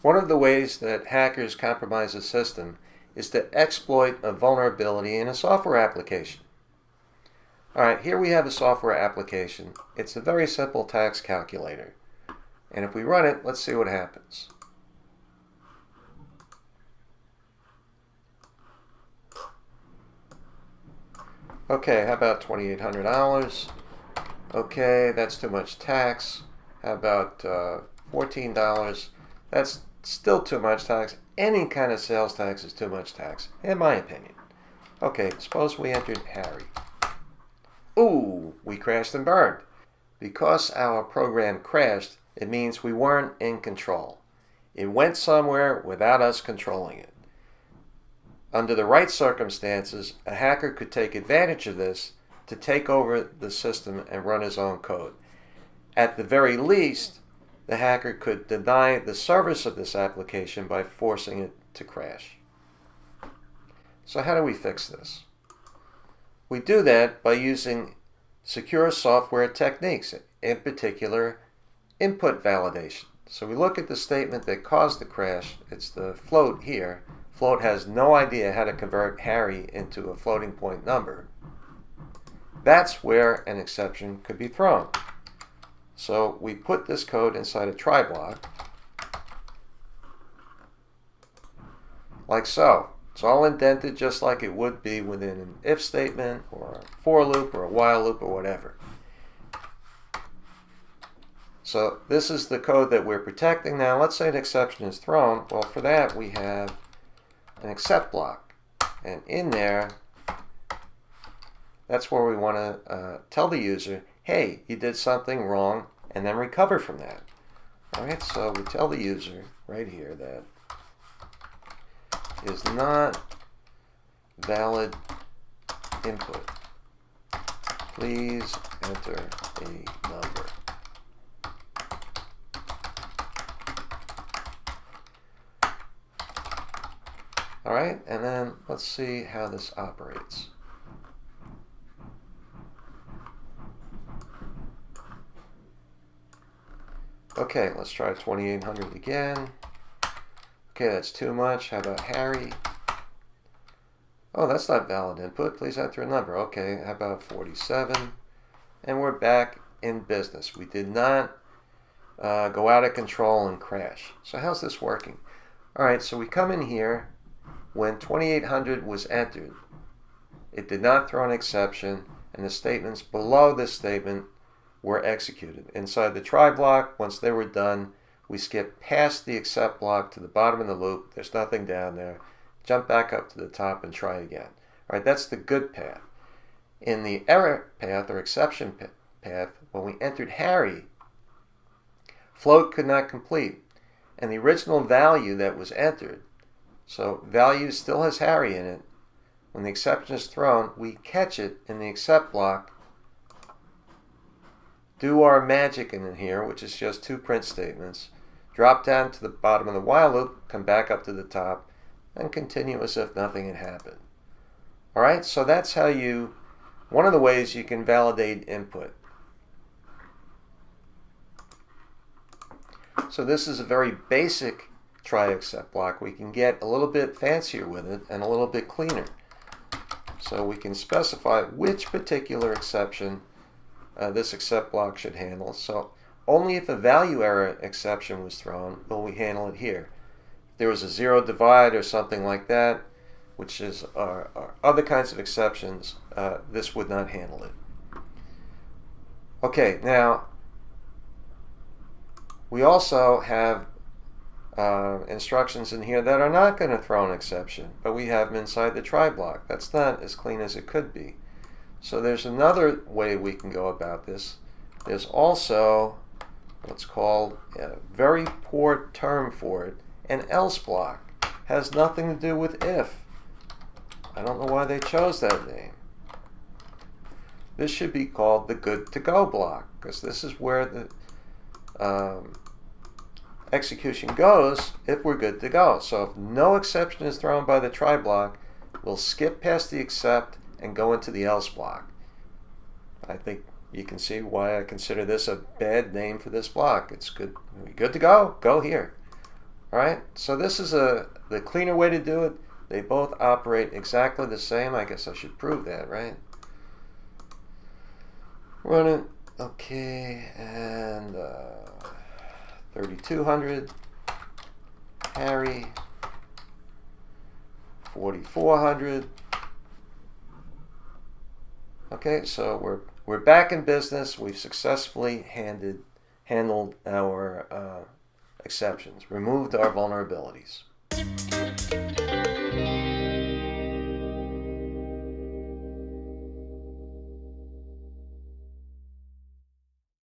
One of the ways that hackers compromise a system is to exploit a vulnerability in a software application. Alright, here we have a software application. It's a very simple tax calculator. And if we run it, let's see what happens. Okay, how about $2,800? Okay, that's too much tax. How about $14? That's still too much tax. Any kind of sales tax is too much tax, in my opinion. Okay, suppose we entered Harry. Ooh, we crashed and burned. Because our program crashed, it means we weren't in control. It went somewhere without us controlling it. Under the right circumstances, a hacker could take advantage of this to take over the system and run his own code. At the very least, the hacker could deny the service of this application by forcing it to crash. So how do we fix this? We do that by using secure software techniques, in particular, input validation. So we look at the statement that caused the crash. It's the float here. Float has no idea how to convert Harry into a floating point number. That's where an exception could be thrown. So we put this code inside a try block, like so. It's all indented just like it would be within an if statement or a for loop or a while loop or whatever. So this is the code that we're protecting. Now let's say an exception is thrown. Well, for that we have an except block. And in there, that's where we want to tell the user, hey, you did something wrong, and then recover from that. All right, so we tell the user right here that is not valid input. Please enter a number. All right, and then let's see how this operates. Okay, let's try 2,800 again. Okay, that's too much. How about Harry? Oh, that's not valid input. Please enter a number. Okay, how about 47? And we're back in business. We did not go out of control and crash. So how's this working? All right, so we come in here. When 2,800 was entered, it did not throw an exception, and the statements below this statement were executed. Inside the try block, once they were done, we skipped past the except block to the bottom of the loop. There's nothing down there. Jump back up to the top and try again. All right, that's the good path. In the error path or exception path, when we entered Harry, float could not complete, and the original value that was entered, so value still has Harry in it. When the exception is thrown, we catch it in the except block, do our magic in here, which is just two print statements, drop down to the bottom of the while loop, come back up to the top, and continue as if nothing had happened. All right, so that's how one of the ways you can validate input. So this is a very basic try except block. We can get a little bit fancier with it and a little bit cleaner. So we can specify which particular exception this except block should handle. So only if a value error exception was thrown will we handle it here. If there was a zero divide or something like that, which is other kinds of exceptions, this would not handle it. Okay, now we also have instructions in here that are not going to throw an exception, but we have them inside the try block. That's not as clean as it could be. So there's another way we can go about this. There's also what's called a very poor term for it, an else block. Has nothing to do with if. I don't know why they chose that name. This should be called the good to go block, because this is where the execution goes if we're good to go. So if no exception is thrown by the try block, we'll skip past the except and go into the else block. I think you can see why I consider this a bad name for this block. It's good. Are we good to go? Go here. All right, so this is the cleaner way to do it. They both operate exactly the same. I guess I should prove that, right? Run it. Okay, and 3200. Harry. 4400. Okay, so we're back in business. We've successfully handled our exceptions, removed our vulnerabilities.